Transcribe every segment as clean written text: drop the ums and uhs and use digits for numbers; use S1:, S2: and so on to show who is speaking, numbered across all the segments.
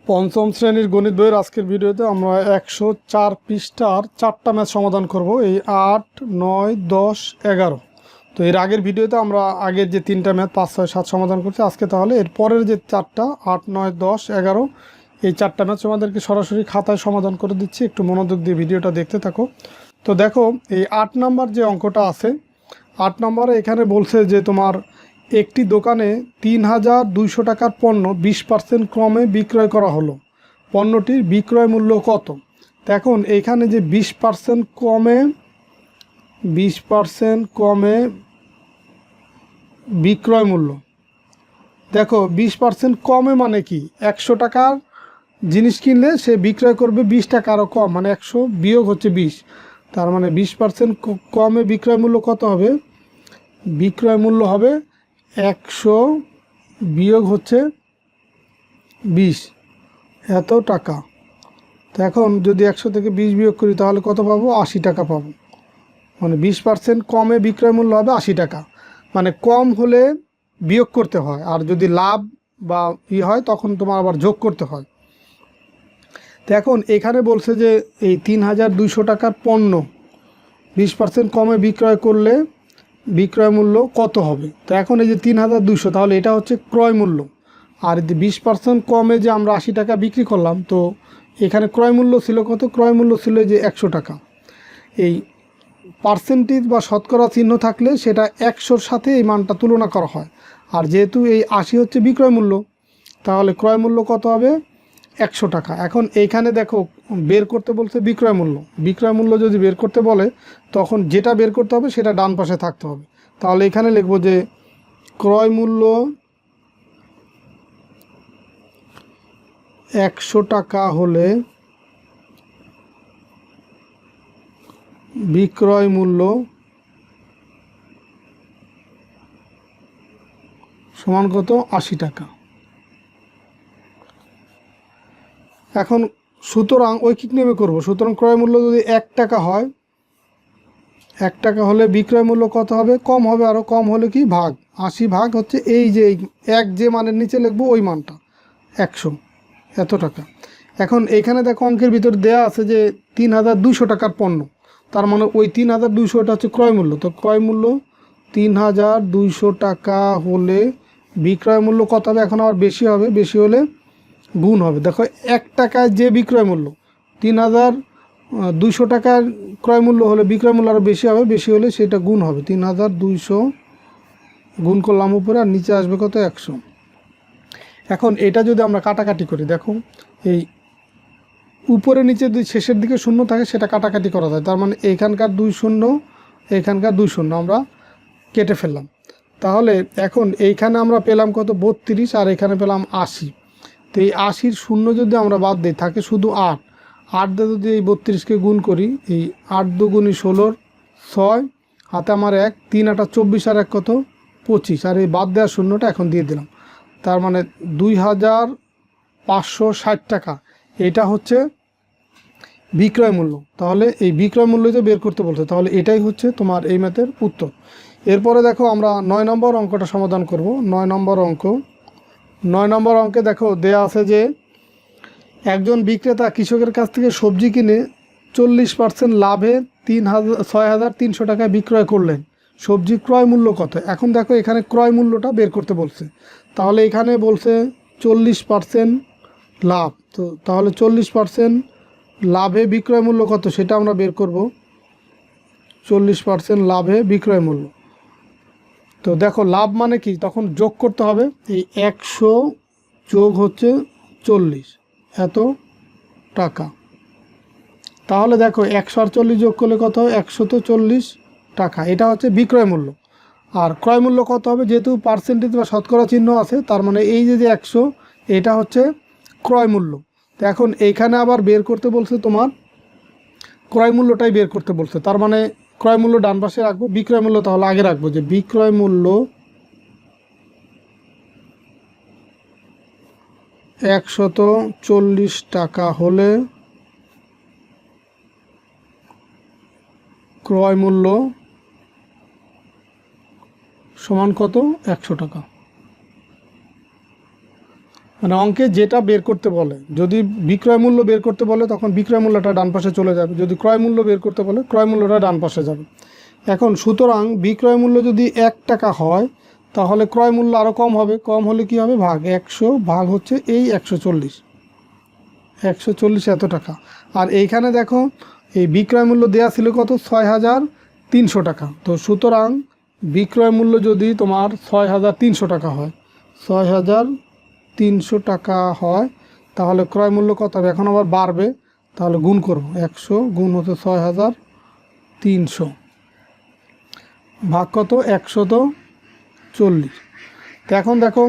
S1: পঞ্চম শ্রেণীর গণিত বইয়ের আজকের ভিডিওতে আমরা 104 পৃষ্ঠার 4টা ম্যাথ সমাধান করব। এই 8, 9, 10, 11। তো এর আগের ভিডিওতে আমরা আগের যে 3টা ম্যাথ 5, 6, 7 সমাধান করছি। আজকে তাহলে এর পরের যে 4টা 8, 9, 10, 11 এই 4টা ম্যাথ আমাদেরকে সরাসরি খাতায় সমাধান করে দিচ্ছি। একটু মনোযোগ দিয়ে ভিডিওটা দেখতে থাকো। তো দেখো এই 8 নম্বর যে অঙ্কটা আছে, 8 নম্বরে এখানে বলছে যে তোমার একটি দোকানে ৩,২০০ টাকার পণ্য 20% কমে বিক্রয় করা হলো। পণ্যটির বিক্রয় মূল্য কত? এখন এইখানে যে 20% কমে বিক্রয় মূল্য, দেখো 20% কমে মানে কি? 100 টাকার জিনিস কিনলে সে বিক্রয় করবে 20 টাকা আরও কম, মানে 100 বিয়োগ হচ্ছে 20। তার মানে 20% কমে বিক্রয় মূল্য কত হবে? বিক্রয় মূল্য হবে 100 বিয়োগ হচ্ছে 20, এত টাকা। তো এখন যদি 100 থেকে 20 বিয়োগ করি তাহলে কত পাবো? 80 টাকা পাবো। মানে 20% কমে বিক্রয় মূল্য হবে 80 টাকা। মানে কম হলে বিয়োগ করতে হয়, আর যদি লাভ বা হয় তখন তোমার আবার যোগ করতে হয়। তো এখন এখানে বলছে যে এই ৩,২০০ টাকার পণ্য 20% কমে বিক্রয় করলে বিক্রয় মূল্য কত হবে? তো এখন এই যে ৩,২০০, তাহলে এটা হচ্ছে ক্রয় মূল্য। আর যে 20% কমে যে আমরা 80 টাকা বিক্রি করলাম, তো এখানে ক্রয় মূল্য ছিল কত? ক্রয় মূল্য ছিল যে 100 টাকা। এই পার্সেন্টেজ বা শতকরা চিহ্ন থাকলে সেটা 100-র সাথে এই মানটা তুলনা করা হয়। আর যেহেতু এই 80 হচ্ছে বিক্রয় মূল্য, তাহলে ক্রয় মূল্য কত হবে? 100 টাকা। এখন এইখানে দেখো বের করতে বলছে বিক্রয় মূল্য। বিক্রয় মূল্য যদি বের করতে বলে তখন যেটা বের করতে হবে সেটা ডান পাশে থাকতে হবে। তাহলে এখানে লিখব যে ক্রয় মূল্য 100 টাকা হলে বিক্রয় মূল্য সমান কত? 80 টাকা। এখন সুতরাং ঐকিক নিয়মে করব। সুতরাং ক্রয় মূল্য যদি 1 টাকা হয়, 1 টাকা হলে বিক্রয় মূল্য কত হবে? কম হবে, আরও কম হলে কি? ভাগ 80 ভাগ হচ্ছে এই যে 1 যে মানের নিচে লিখবো ওই মানটা 100, এত টাকা। এখন এইখানে দেখো অঙ্কের ভিতর দেয়া আছে যে ৩,২০০ টাকার পণ্য, তার মানে ওই ৩,২০০ এটা হচ্ছে ক্রয় মূল্য। তো ক্রয় মূল্য ৩,২০০ টাকা হলে বিক্রয় মূল্য কত হবে? এখন আবার বেশি হবে, বেশি হলে গুণ হবে। দেখো 1 টাকায় যে বিক্রয় মূল্য, ৩,২০০ টাকার ক্রয় মূল্য হলে বিক্রয় মূল্য আরও বেশি হবে, বেশি হলে সেটা গুণ হবে। ৩,২০০ গুণ করলাম উপরে, আর নিচে আসবে কত? 100। এখন এটা যদি আমরা কাটাকাটি করি, দেখো এই উপরে নিচে যদি শেষের দিকে শূন্য থাকে সেটা কাটাকাটি করা যায়। তার মানে এইখানকার 2 শূন্য, এইখানকার 2 শূন্য আমরা কেটে ফেললাম। তাহলে এখন এইখানে আমরা পেলাম কত? 32, আর এখানে পেলাম 80। তো এই 80-র শূন্য যদি আমরা বাদ দিই, থাকে শুধু 8। 8 দিয়ে যদি এই 32-কে গুণ করি, এই 8 দুগুণি 16, 6 হাতে আমার 1, 3 8 24, আর 1 কত? 25। আর এই বাদ দেওয়ার শূন্যটা এখন দিয়ে দিলাম। তার মানে 2,560 টাকা এটা হচ্ছে বিক্রয় মূল্য। তাহলে এই বিক্রয় মূল্য যে বের করতে বলছে, তাহলে এটাই হচ্ছে তোমার এই ম্যাথের উত্তর। এরপরে দেখো আমরা 9 নম্বর অঙ্কটা সমাধান করব। 9 নম্বর অঙ্ক। 9 নম্বর অঙ্কে দেখো দেয়া আছে যে একজন বিক্রেতা কৃষকের কাছ থেকে সবজি কিনে 40% লাভে 6,300 টাকায় বিক্রয় করলেন। সবজি ক্রয় মূল্য কত? এখন দেখো এখানে ক্রয় মূল্যটা বের করতে বলছে। তাহলে এখানে বলছে 40% লাভ, তো তাহলে 40% লাভে বিক্রয় মূল্য কত সেটা আমরা বের করব। 40% লাভে বিক্রয় মূল্য। তো দেখো লাভ মানে কি? তখন যোগ করতে হবে। এই 100 যোগ হচ্ছে 40, এত টাকা। তাহলে দেখো 100 আর 40 যোগ করলে কত হয়? 140 টাকা। এটা হচ্ছে বিক্রয় মূল্য। আর ক্রয় মূল্য কত হবে? যেহেতু পার্সেন্টেজ বা শতকরা চিহ্ন আছে, তার মানে এই যে 100 এটা হচ্ছে ক্রয় মূল্য। তো এখন এইখানে আবার বের করতে বলছে তোমার ক্রয় মূল্যটাই বের করতে বলছে। তার মানে ক্রয় মূল্য ডান পাশে রাখবো, বিক্রয় মূল্য তাহলে আগে রাখবো। যে বিক্রয় মূল্য 140 টাকা হলে ক্রয় মূল্য সমান কত? 100 টাকা। মানে অঙ্কে যেটা বের করতে বলে, যদি বিক্রয় মূল্য বের করতে বলে তখন বিক্রয় মূল্যটা ডান পাশে চলে যাবে, যদি ক্রয় মূল্য বের করতে বলে ক্রয় মূল্যটা ডান পাশে যাবে। এখন সুতরাং বিক্রয় মূল্য যদি 1 টাকা হয় তাহলে ক্রয় মূল্য আরও কম হবে, কম হলে কি হবে, ভাগ 100 ভাগ হচ্ছে এই 140, 140 এত টাকা। আর এইখানে দেখো এই বিক্রয় মূল্য দেওয়া ছিল কত, 6300 টাকা। তো সুতরাং বিক্রয় মূল্য যদি তোমার 6300 টাকা হয়, 6300 টাকা হয় তাহলে ক্রয় মূল্য কত হবে, এখন আবার বাড়বে, তাহলে গুণ করবো, 100 গুণ হচ্ছে 6300 ভাগ কত, 140। তো এখন দেখো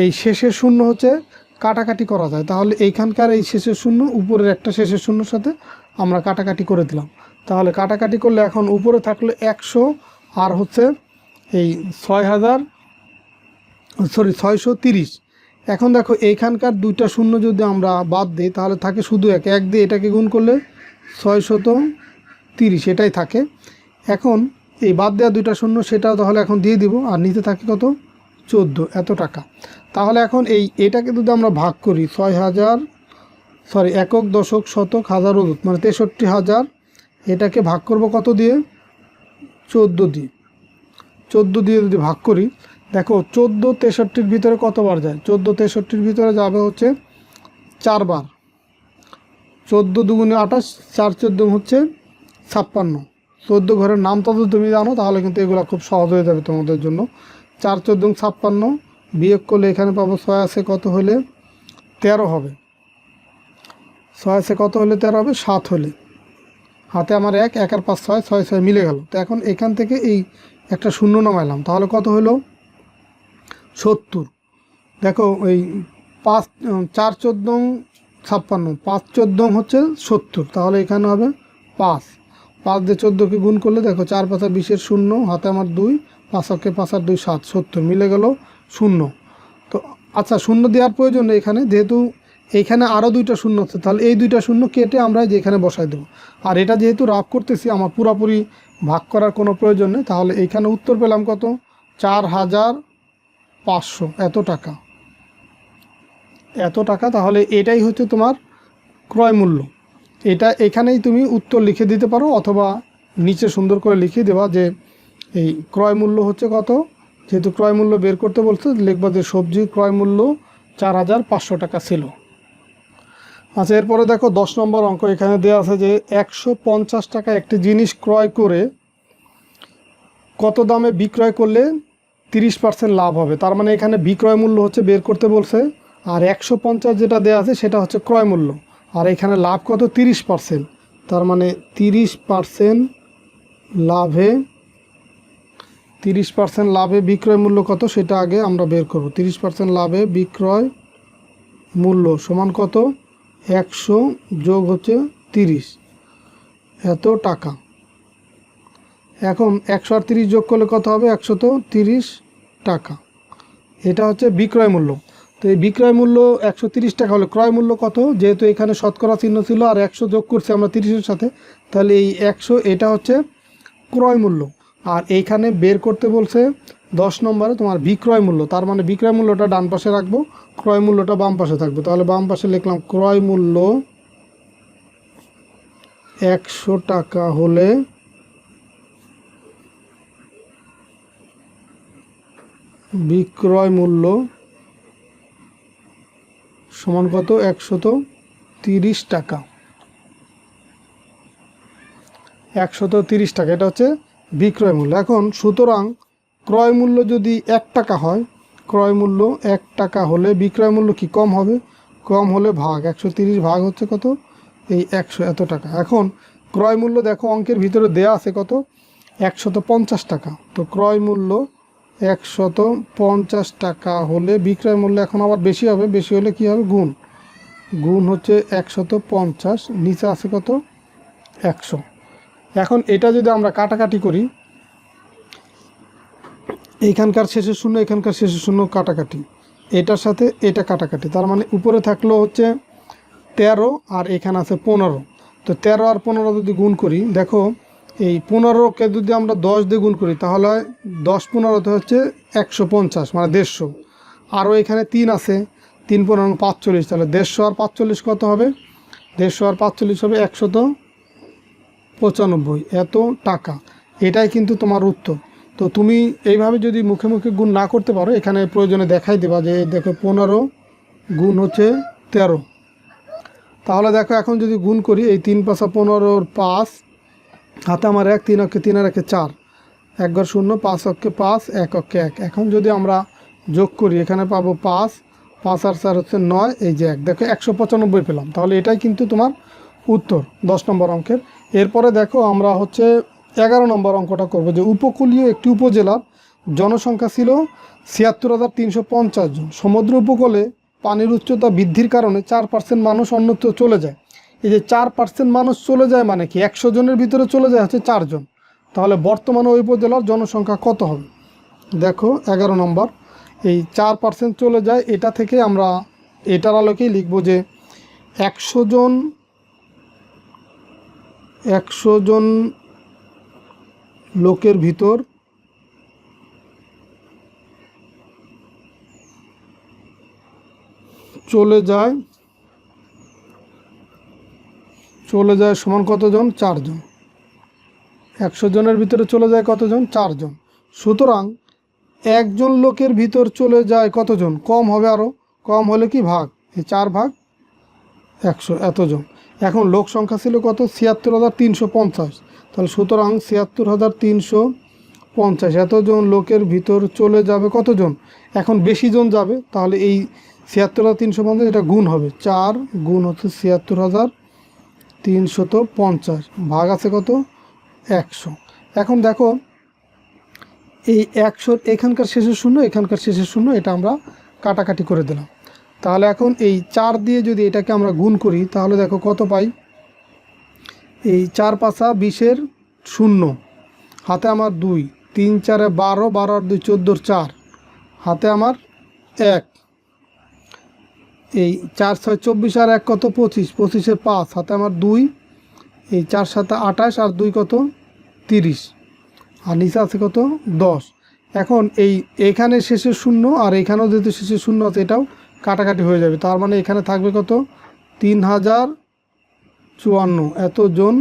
S1: এই শেষের শূন্য হচ্ছে কাটাকাটি করা যায়, তাহলে এইখানকার এই শেষের শূন্য উপরের একটা শেষের শূন্যর সাথে আমরা কাটাকাটি করে দিলাম। তাহলে কাটাকাটি করলে এখন উপরে থাকলে 100 আর হচ্ছে এই 630। এখন দেখো এইখানকার দুইটা শূন্য যদি আমরা বাদ দিই তাহলে থাকে শুধু এক দিয়ে এটাকে গুণ করলে 630 এটাই থাকে। এখন এই বাদ দেওয়া দুইটা শূন্য সেটাও তাহলে এখন দিয়ে দিব, আর নিচে থাকে কত, 14 এত টাকা। তাহলে এখন এটাকে যদি আমরা ভাগ করি 6000 একক দশক শতক হাজার অযুত মানে 63,000, এটাকে ভাগ করব কত দিয়ে, 14 দিয়ে। 14 দিয়ে যদি ভাগ করি, দেখো 14 63-র ভিতরে কতবার যায়, 14 63-র ভিতরে যাবে হচ্ছে 4 বার। 14 দুগুণে 28, 4 14 হচ্ছে 56। 14 ঘরের নাম তো তুমি জানো, তাহলে কিন্তু এগুলো খুব সহজ হয়ে যাবে তোমাদের জন্য। 4 14 56 বিয়োগ করলে এখানে পাবো 6 আছে কত হলে 13 হবে, 6 আছে কত হলে 13 হবে, 7 হলে, হাতে আমার 1 আর 5 6 6 6 মিলে গেল। তো এখন এখান থেকে এই একটা শূন্য নামাইলাম, তাহলে কত হলো, 70। দেখো এই 4 14 56, 5 14 হচ্ছে 70, তাহলে এখানে হবে 5 দিয়ে 14কে গুণ করলে দেখো 4 5 20-এর শূন্য, হাতে আমার 2, 5 কে 5 আর 2 7, 70 মিলে গেল শূন্য। তো আচ্ছা শূন্য দেওয়ার প্রয়োজন নেই এখানে, যেহেতু এইখানে আরও দুইটা শূন্য আছে, তাহলে এই দুইটা শূন্য কেটে আমরা যেখানে বসাই দেবো। আর এটা যেহেতু রাফ করতেছি, আমার পুরোপুরি ভাগ করার কোনো প্রয়োজন নেই। তাহলে এইখানে উত্তর পেলাম কত, 4500 এত টাকা, এত টাকা। তাহলে এটাই হচ্ছে তোমার ক্রয় মূল্য। এটা এখানেই তুমি উত্তর লিখে দিতে পারো, অথবা নিচে সুন্দর করে লিখে দেওয়া যে এই ক্রয় মূল্য হচ্ছে কত, যেহেতু ক্রয় মূল্য বের করতে বলছে লিখবা যে সবজির ক্রয় মূল্য 4500 টাকা ছিল। আচ্ছা এরপরে দেখো 10 নম্বর অঙ্ক এখানে দেওয়া আছে যে 150 টাকা একটি জিনিস ক্রয় করে কত দামে বিক্রয় করলে 30% লাভ হবে। তার মানে এখানে বিক্রয় মূল্য হচ্ছে বের করতে বলছে, আর 150 যেটা দেওয়া আছে সেটা হচ্ছে ক্রয় মূল্য, আর এখানে লাভ কত, 30%। তার মানে 30% লাভে, 30% লাভে বিক্রয় মূল্য কত সেটা আগে আমরা বের করব। 30% লাভে বিক্রয় মূল্য সমান কত, 100 যোগ হচ্ছে 30 এত টাকা। এখন 100 আর 30 যোগ করলে কত হবে, 130 টাকা। এটা হচ্ছে বিক্রয় মূল্য। তো এই বিক্রয় মূল্য 130 টাকা হলে ক্রয় মূল্য কত, যেহেতু এখানে শতকরা চিহ্ন ছিল আর 100 যোগ করছি আমরা 30-এর সাথে, তাহলে এই 100 এটা হচ্ছে ক্রয় মূল্য। আর এইখানে বের করতে বলছে 10 নম্বরে তোমার বিক্রয় মূল্য, তার মানে বিক্রয় মূল্যটা ডান পাশে রাখবো, ক্রয় মূল্যটা বাম পাশে থাকবে। তাহলে বাম পাশে লিখলাম ক্রয় মূল্য 100 টাকা হলে বিক্রয় মূল্য সমান কত, 130 টাকা। 130 টাকা এটা হচ্ছে বিক্রয় মূল্য। এখন সুতরাং ক্রয় মূল্য যদি 1 টাকা হয়, ক্রয় মূল্য 1 টাকা হলে বিক্রয় মূল্য কি কম হবে, কম হলে ভাগ 130 ভাগ হচ্ছে কত, এই 100 এত টাকা। এখন ক্রয় মূল্য দেখো অঙ্কের ভিতরে দেয়া আছে কত, 150 টাকা। তো ক্রয় মূল্য 150 টাকা হলে বিক্রয় মূল্য এখন আবার বেশি হবে, বেশি হলে কি হবে, গুণ, গুণ হচ্ছে 150, নিচে আছে কত, 100। এখন এটা যদি আমরা কাটাকাটি করি, এইখানকার শেষের শূন্য এখানকার শেষের শূন্য কাটাকাটি, এটার সাথে এটা কাটাকাটি, তার মানে উপরে থাকলো হচ্ছে 13 আর এখানে আছে 15। তো 13 আর 15 যদি গুণ করি, দেখো এই 15কে যদি আমরা 10 দিয়ে গুণ করি তাহলে 10 15 হচ্ছে 150 মানে 150। আরও এখানে 3 আছে, 3 পনেরো 45, তাহলে 150 আর 45 কত হবে? 150 আর 45 হবে 195, এত টাকা। এটাই কিন্তু তোমার উত্তর। তো তুমি এইভাবে যদি মুখে মুখে গুণ না করতে পারো, এখানে প্রয়োজনে দেখাই দেবা যে দেখো 15 গুণ হচ্ছে 13। তাহলে দেখো এখন যদি গুণ করি, এই 3 5 15 5, হাতে আমার 1, 3 অক্ষে 3 আর 1 4, 1 ঘর 0, 5 অক্ষে 5, 1 অক্ষে 1। এখন যদি আমরা যোগ করি, এখানে পাবো 5, 5 আর 4 হচ্ছে 9, এই যে 1, দেখো 195 পেলাম। তাহলে এটাই কিন্তু তোমার উত্তর 10 নম্বর অঙ্কের। এরপরে দেখো আমরা হচ্ছে 11 নম্বর অঙ্কটা করব, যে উপকূলীয় একটি উপজেলার জনসংখ্যা ছিল 76,350 জন। সমুদ্র উপকূলে পানির উচ্চতা বৃদ্ধির কারণে 4% মানুষ অন্যত্র চলে যায়। এই যে 4% মানুষ চলে যায় মানে কি? 100 জনের ভিতরে চলে যায় হচ্ছে 4 জন। তাহলে বর্তমানে ওই উপজেলার জনসংখ্যা কত হবে? দেখো 11 নম্বর, এই 4% চলে যায়, এটা থেকে আমরা এটার আলোকেই লিখব যে 100 জন লোকের ভিতর চলে যায় সমান কতজন? 4 জন। 100 জনের ভিতরে চলে যায় কতজন? 4 জন। সুতরাং একজন লোকের ভিতর চলে যায় কতজন? কম হবে, আরও কম হলে কি ভাগ, এই 4 ভাগ 100, এতজন। এখন লোক সংখ্যা ছিল কত? 76,350। তাহলে সুতরাং 76,350 এতজন লোকের ভিতর চলে যাবে কতজন? এখন বেশি জন যাবে, তাহলে এই 76,350 এটা গুণ হবে, 4 গুণ হচ্ছে 76,350, ভাগ আছে কত? 100। এখন দেখো এই 100 এখানকার শেষের শূন্য, এখানকার শেষের শূন্য, এটা আমরা কাটাকাটি করে দিলাম। তাহলে এখন এই 4 দিয়ে যদি এটাকে আমরা গুণ করি, তাহলে দেখো কত পাই? এই 4 5 20-এর 0, হাতে আমার 2, 3 4 12, 12 আর 2 14, 4, হাতে আমার 1, এই 4 6 24 আর 1 কত? 25, 25-এ 5, হাতে আমার 2, এই 4 7 28 আর 2 কত? 30, আর নিচে আছে কত? 10। এখন এইখানে শেষের শূন্য আর এখানেও যেহেতু শেষের শূন্য আছে, এটাও কাটাকাটি হয়ে যাবে। তার মানে এখানে থাকবে কত? 3054,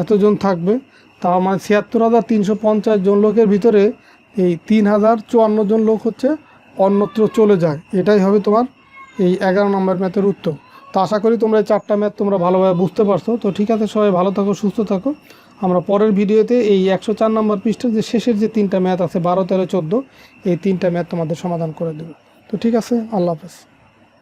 S1: এতজন থাকবে। তার মানে 76,350 জন লোকের ভিতরে এই 3054 জন লোক হচ্ছে অন্যত্র চলে যায়। এটাই হবে তোমার এই 11 নম্বর ম্যাথের উত্তর। তো আশা করি তোমরা এই 4টা ম্যাথ তোমরা ভালোভাবে বুঝতে পারছো। তো ঠিক আছে, সবাই ভালো থাকো, সুস্থ থাকো। আমরা পরের ভিডিওতে এই 104 নম্বর পৃষ্ঠার যে শেষের যে 3টা ম্যাথ আছে, 12 13 14, এই 3টা ম্যাথ তোমাদের সমাধান করে দেবো। তো ঠিক আছে, আল্লাহ হাফেজ।